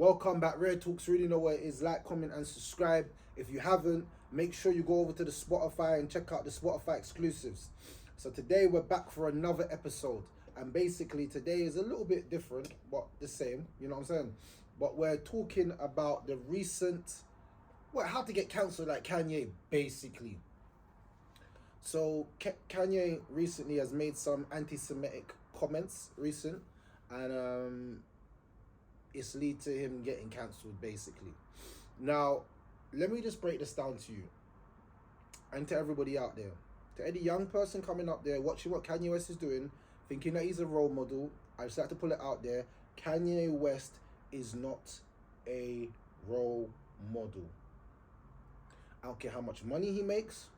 Welcome back, Rare Talks. Really know what it is. Like, comment, and subscribe. If you haven't, make sure you go over to the Spotify and check out the Spotify exclusives. So today we're back for another episode, and basically today is a little bit different, but the same. You know what I'm saying? But we're talking about the recent, how to get cancelled like Kanye, basically. So Kanye recently has made some anti-Semitic comments and it's lead to him getting cancelled, basically. Now, let me just break this down to you and to everybody out there. To any young person coming up there, watching what Kanye West is doing, thinking that he's a role model, I just like to pull it out there. Kanye West is not a role model. I don't care how much money he makes.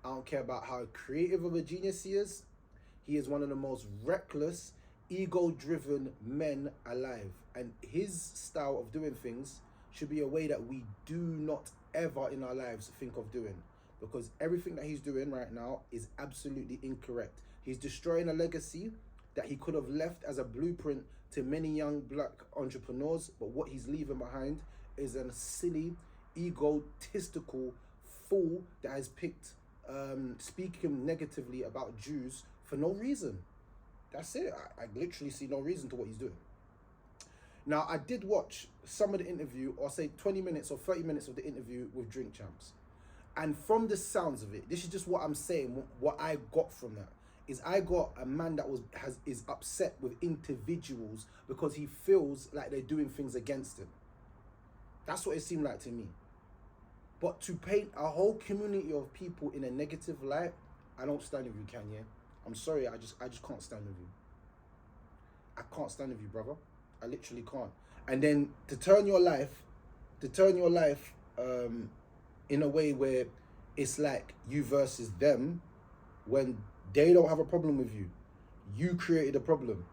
I don't care about how creative of a genius he is. He is one of the most reckless, ego-driven men alive. And his style of doing things should be a way that we do not ever in our lives think of doing. Because everything that he's doing right now is absolutely incorrect. He's destroying a legacy that he could have left as a blueprint to many young black entrepreneurs. But what he's leaving behind is a silly, egotistical fool that has picked speaking negatively about Jews for no reason. That's it. I literally see no reason to what he's doing. Now, I did watch some of the interview, or say 20 minutes or 30 minutes of the interview with Drink Champs. And from the sounds of it, this is just what I'm saying, what I got from that, is I got a man that is upset with individuals because he feels like they're doing things against him. That's what it seemed like to me. But to paint a whole community of people in a negative light, I don't stand with you, Kanye. I'm sorry, I just can't stand with you. I can't stand with you, brother. I literally can't. And then to turn your life in a way where it's like you versus them, when they don't have a problem with you. You created a problem.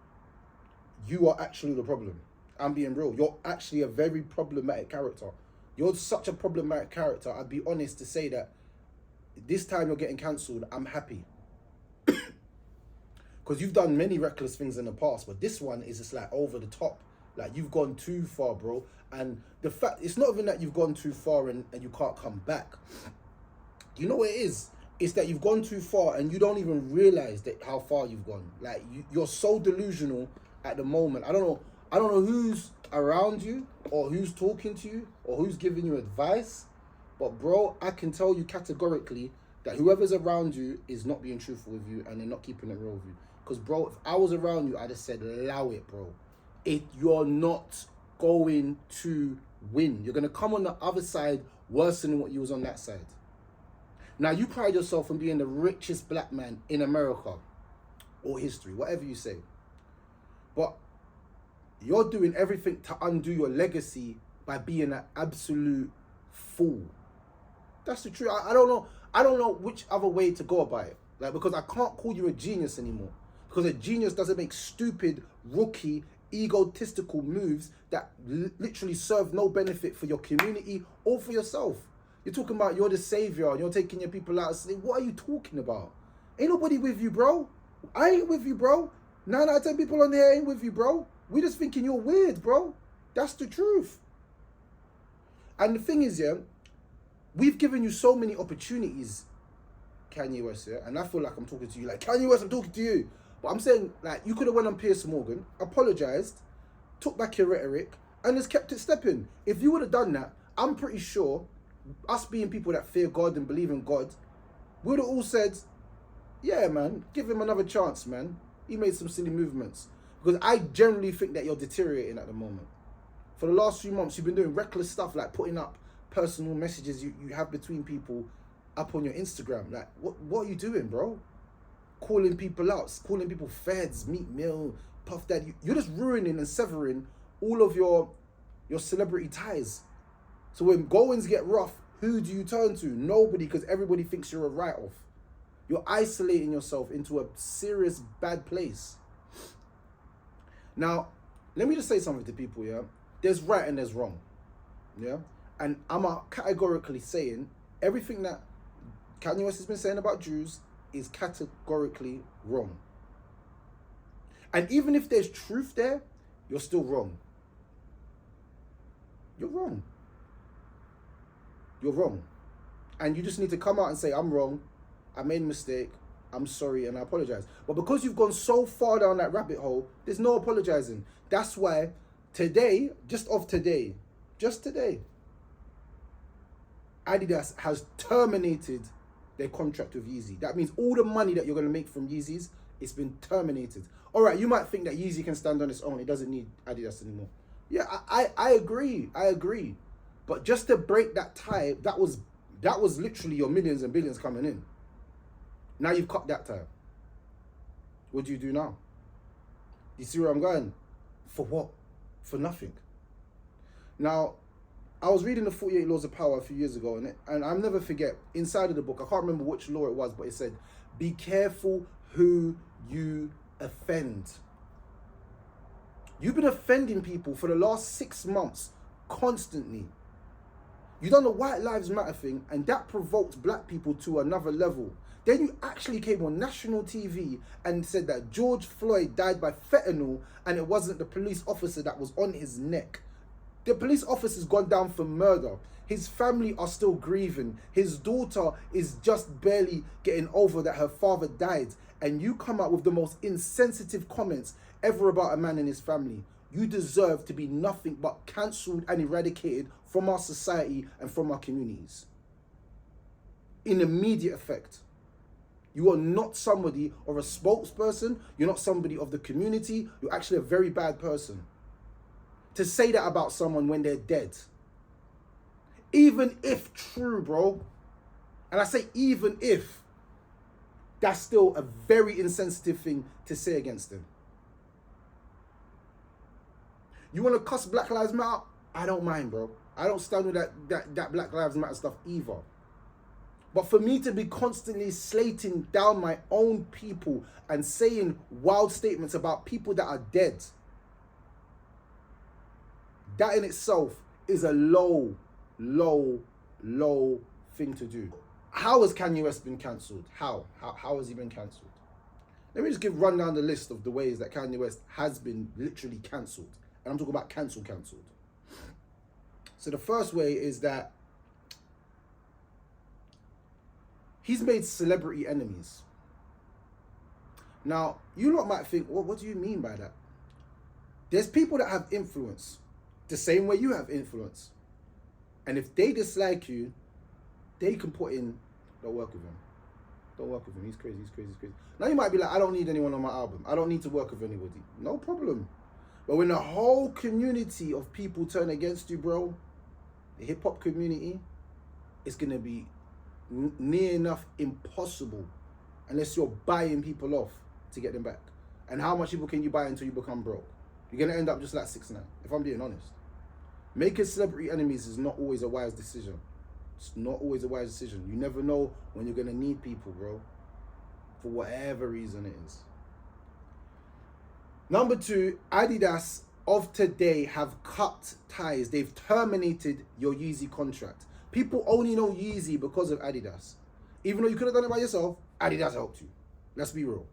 You are actually the problem. I'm being real. You're actually a very problematic character. You're such a problematic character. I'd be honest to say that this time you're getting cancelled, I'm happy. Because you've done many reckless things in the past, but this one is just like over the top. Like, you've gone too far, bro. And the fact, it's not even that you've gone too far and you can't come back. You know what it is? It's that you've gone too far and you don't even realize that how far you've gone. Like, you're so delusional at the moment. I don't know who's around you or who's talking to you or who's giving you advice. But bro, I can tell you categorically that whoever's around you is not being truthful with you and they're not keeping it real with you. Because bro, if I was around you, I'd have said, allow it, bro. You're not going to win. You're going to come on the other side worse than what you was on that side. Now, you pride yourself on being the richest black man in America or history, whatever you say. But you're doing everything to undo your legacy by being an absolute fool. That's the truth. I don't know which other way to go about it. Like, because I can't call you a genius anymore. Because a genius doesn't make stupid, rookie, egotistical moves that literally serve no benefit for your community or for yourself. You're talking about you're the savior and you're taking your people out. What are you talking about? Ain't nobody with you, bro. I ain't with you, bro. 9 out of 10 people on there ain't with you, bro. We just thinking you're weird, bro. That's the truth. And the thing is, yeah, we've given you so many opportunities, Kanye West, yeah, and I feel like I'm talking to you. Like, Kanye West, I'm talking to you. But I'm saying, like, you could have went on Piers Morgan, apologized, took back your rhetoric, and just kept it stepping. If you would have done that, I'm pretty sure, us being people that fear God and believe in God, we would have all said, yeah, man, give him another chance, man. He made some silly movements. Because I generally think that you're deteriorating at the moment. For the last few months, you've been doing reckless stuff, like putting up personal messages you have between people up on your Instagram. Like, what are you doing, bro? Calling people out, calling people feds, Meat Mill, Puff Daddy. You're just ruining and severing all of your celebrity ties. So when goings get rough, who do you turn to? Nobody, because everybody thinks you're a write-off. You're isolating yourself into a serious bad place. Now, let me just say something to people, yeah? There's right and there's wrong, yeah? And I'm categorically saying everything that Kanye West has been saying about Jews is categorically wrong. And even if there's truth there, you're still wrong. You're wrong. You're wrong. And you just need to come out and say, I'm wrong, I made a mistake, I'm sorry, and I apologize. But because you've gone so far down that rabbit hole, there's no apologizing. That's why today, just today, Adidas has terminated their contract with Yeezy. That means all the money that you're going to make from Yeezys, it's been terminated. All right, you might think that Yeezy can stand on its own. It doesn't need Adidas anymore. Yeah, I agree. I agree. But just to break that tie, that was literally your millions and billions coming in. Now you've cut that tie. What do you do now? You see where I'm going? For what? For nothing. Now, I was reading the 48 Laws of Power a few years ago, and I'll never forget, inside of the book, I can't remember which law it was, but it said, be careful who you offend. You've been offending people for the last 6 months, constantly. You done the White Lives Matter thing, and that provoked black people to another level. Then you actually came on national TV and said that George Floyd died by fentanyl, and it wasn't the police officer that was on his neck. The police officer's gone down for murder. His family are still grieving. His daughter is just barely getting over that her father died. And you come out with the most insensitive comments ever about a man and his family. You deserve to be nothing but cancelled and eradicated from our society and from our communities. In immediate effect. You are not somebody or a spokesperson. You're not somebody of the community. You're actually a very bad person. To say that about someone when they're dead. Even if true, bro. And I say even if. That's still a very insensitive thing to say against them. You want to cuss Black Lives Matter? I don't mind, bro. I don't stand with that Black Lives Matter stuff either. But for me to be constantly slating down my own people and saying wild statements about people that are dead, that in itself is a low thing to do. How has Kanye West been cancelled? How has he been cancelled? Let me just run down the list of the ways that Kanye West has been literally cancelled. And I'm talking about cancelled. So the first way is that he's made celebrity enemies. Now, you lot might think, well, what do you mean by that? There's people that have influence, the same way you have influence. And if they dislike you, they can put in, don't work with him. Don't work with him. He's crazy. Now you might be like, I don't need anyone on my album. I don't need to work with anybody. No problem. But when the whole community of people turn against you, bro, the hip-hop community, it's going to be near enough impossible unless you're buying people off to get them back. And how much people can you buy until you become broke? You're going to end up just like 6ix9ine, if I'm being honest. Making celebrity enemies is not always a wise decision. It's not always a wise decision. You never know when you're going to need people, bro. For whatever reason it is. Number 2, Adidas of today have cut ties. They've terminated your Yeezy contract. People only know Yeezy because of Adidas. Even though you could have done it by yourself, Adidas helped you. Let's be real.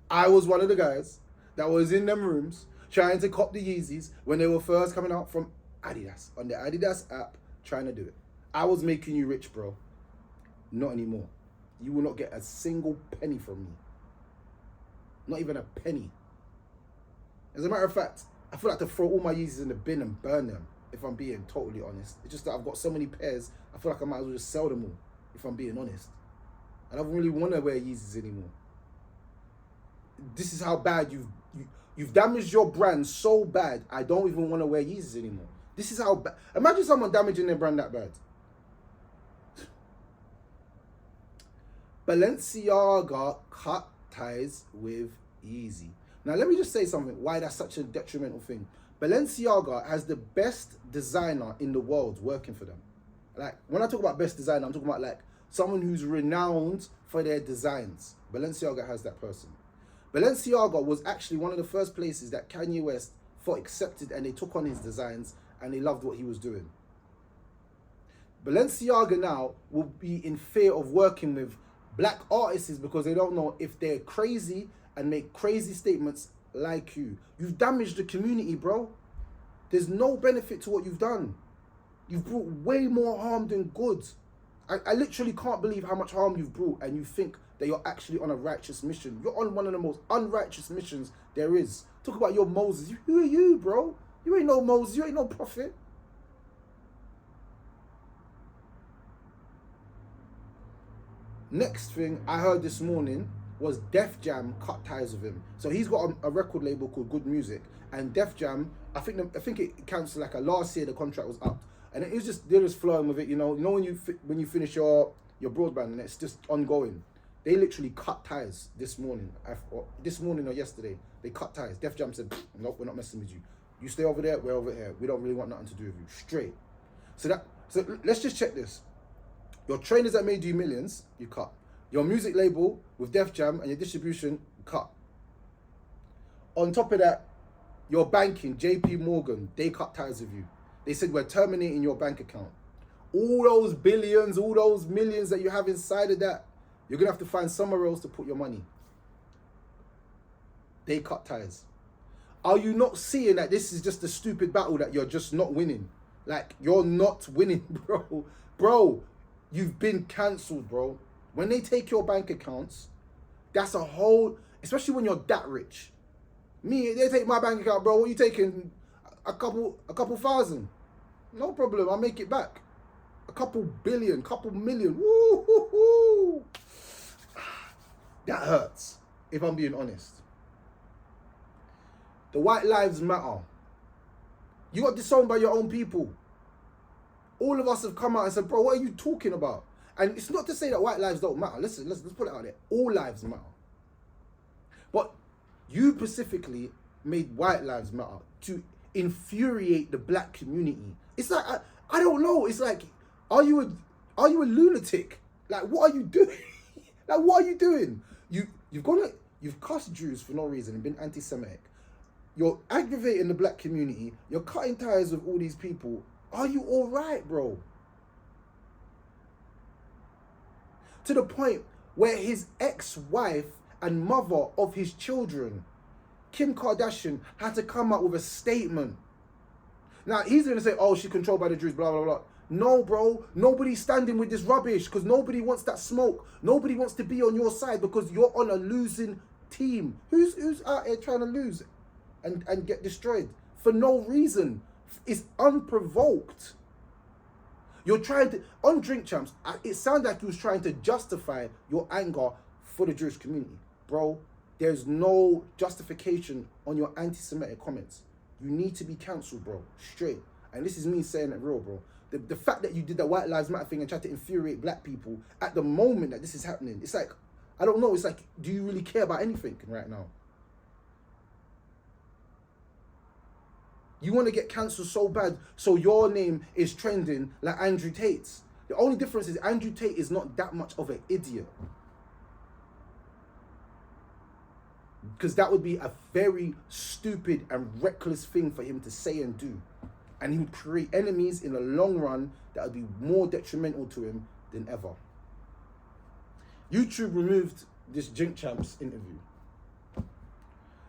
I was one of the guys that was in them rooms trying to cop the Yeezys when they were first coming out from Adidas. On the Adidas app, trying to do it. I was making you rich, bro. Not anymore. You will not get a single penny from me. Not even a penny. As a matter of fact, I feel like to throw all my Yeezys in the bin and burn them, if I'm being totally honest. It's just that I've got so many pairs, I feel like I might as well just sell them all, if I'm being honest. I don't really want to wear Yeezys anymore. This is how bad you've damaged your brand so bad, I don't even want to wear Yeezys anymore. This is how bad. Imagine someone damaging their brand that bad. Balenciaga cut ties with Yeezy. Now, let me just say something, why that's such a detrimental thing. Balenciaga has the best designer in the world working for them. Like, when I talk about best designer, I'm talking about like someone who's renowned for their designs. Balenciaga has that person. Balenciaga was actually one of the first places that Kanye West felt accepted, and they took on his designs and they loved what he was doing. Balenciaga now will be in fear of working with black artists because they don't know if they're crazy and make crazy statements like you. You've damaged the community, bro. There's no benefit to what you've done. You've brought way more harm than good. I literally can't believe how much harm you've brought, and you think that you're actually on a righteous mission. You're on one of the most unrighteous missions there is. Talk about your Moses. Who are you, bro? You ain't no Moses. You ain't no prophet. Next thing I heard this morning was Def Jam cut ties with him. So he's got a record label called Good Music, and Def Jam, I think it counts like a last year the contract was up, and it was just they're just flowing with it. You know when you finish your broadband and it's just ongoing. They literally cut ties this morning. This morning or yesterday, they cut ties. Def Jam said, "Nope, we're not messing with you. You stay over there, we're over here. We don't really want nothing to do with you." Straight. So let's just check this. Your trainers that made you millions, you cut. Your music label with Def Jam and your distribution, cut. On top of that, your banking, JP Morgan, they cut ties with you. They said, we're terminating your bank account. All those billions, all those millions that you have inside of that, you're going to have to find somewhere else to put your money. They cut ties. Are you not seeing that this is just a stupid battle that you're just not winning? Like, you're not winning, bro. Bro, you've been cancelled, bro. When they take your bank accounts, that's a whole, especially when you're that rich. Me, they take my bank account, bro. What are you taking? A couple thousand. No problem, I'll make it back. A couple billion, couple million. Woo-hoo-hoo. That hurts, if I'm being honest. The White Lives Matter. You got disowned by your own people. All of us have come out and said, bro, what are you talking about? And it's not to say that white lives don't matter. Listen, let's put it out there. All lives matter. But you specifically made white lives matter to infuriate the black community. It's like, I don't know. It's like, are you a lunatic? Like, what are you doing? Like, what are you doing? You've cussed Jews for no reason and been anti-Semitic. You're aggravating the black community. You're cutting ties with all these people. Are you all right, bro? To the point where his ex-wife and mother of his children, Kim Kardashian, had to come out with a statement. Now, he's going to say, oh, she's controlled by the Jews, blah, blah, blah. No, bro. Nobody's standing with this rubbish because nobody wants that smoke. Nobody wants to be on your side because you're on a losing team. Who's out here trying to lose and get destroyed for no reason? It's unprovoked. You're trying to, on Drink Champs, it sounded like you was trying to justify your anger for the Jewish community. Bro, there's no justification on your anti-Semitic comments. You need to be cancelled, bro. Straight. And this is me saying it real, bro. The fact that you did the White Lives Matter thing and tried to infuriate black people at the moment that this is happening, it's like, I don't know, it's like, do you really care about anything right now? You want to get cancelled so bad, so your name is trending like Andrew Tate's. The only difference is Andrew Tate is not that much of an idiot. Because that would be a very stupid and reckless thing for him to say and do. And he would create enemies in the long run that would be more detrimental to him than ever. YouTube removed this Drink Champs interview.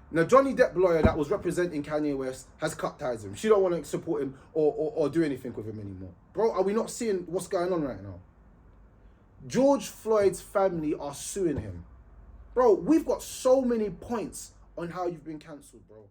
Now, Johnny Depp lawyer that was representing Kanye West has cut ties with him. She don't want to support him or do anything with him anymore. Bro, are we not seeing what's going on right now? George Floyd's family are suing him. Bro, we've got so many points on how you've been cancelled, bro.